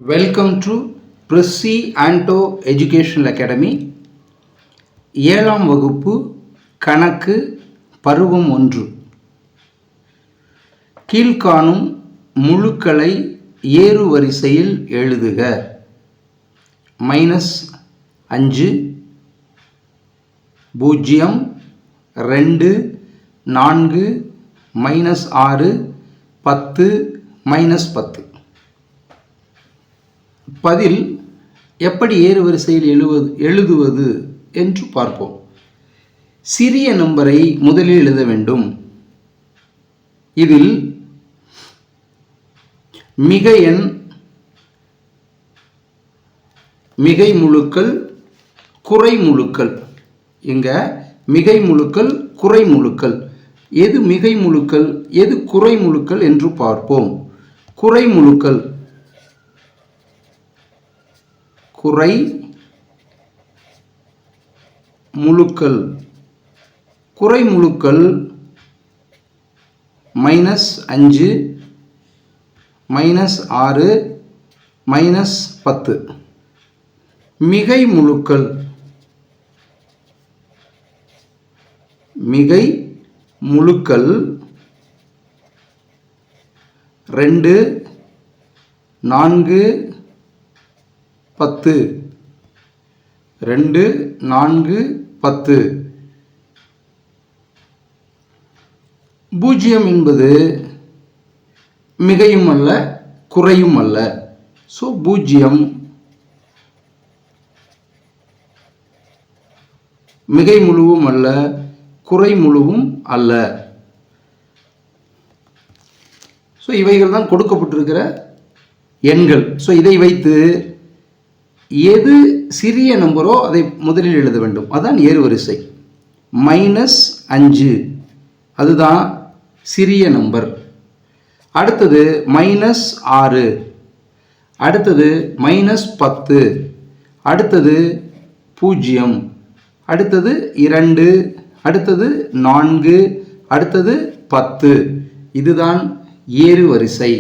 Welcome to Prissy Anto educational academy. 7ஆம் வகுப்பு கணக்கு பருவம் 1. கீழ்காணும் முழுக்களை ஏறு வரிசையில் எழுதுக. -5 0 2 4 -6 10 -10. பதில் எப்படி ஏறு வரிசையில் எழுதுவது என்று பார்ப்போம். சிறிய நம்பரை முதலில் எழுத வேண்டும். இதில் மிக எண், மிகை முழுக்கள், குறை முழுக்கள். இங்க மிகை முழுக்கள், குறை முழுக்கள். எது மிகை முழுக்கள், எது குறை முழுக்கள் என்று பார்ப்போம். குறை முழுக்கள் குறை முழுக்கள். குறை முழுக்கள் -5 -6 -10. மிகை முழுக்கள் மிகை முழுக்கள் 2 4 10. 2 4 10. 0 என்பது மிகையும் அல்ல, குறையும் அல்ல. ஸோ 0 மிகை முழுவும் அல்ல, குறை முழுவும் அல்ல. ஸோ இவைகள் தான் கொடுக்கப்பட்டிருக்கிற எண்கள். ஸோ இதை வைத்து எது சிறிய நம்பரோ அதை முதலில் எழுத வேண்டும். அதான் ஏறுவரிசை. -5 அதுதான் சிறிய நம்பர். அடுத்தது -6, அடுத்தது -10, அடுத்தது 0, அடுத்தது 2, அடுத்தது 4, அடுத்தது 10. இதுதான் ஏறுவரிசை.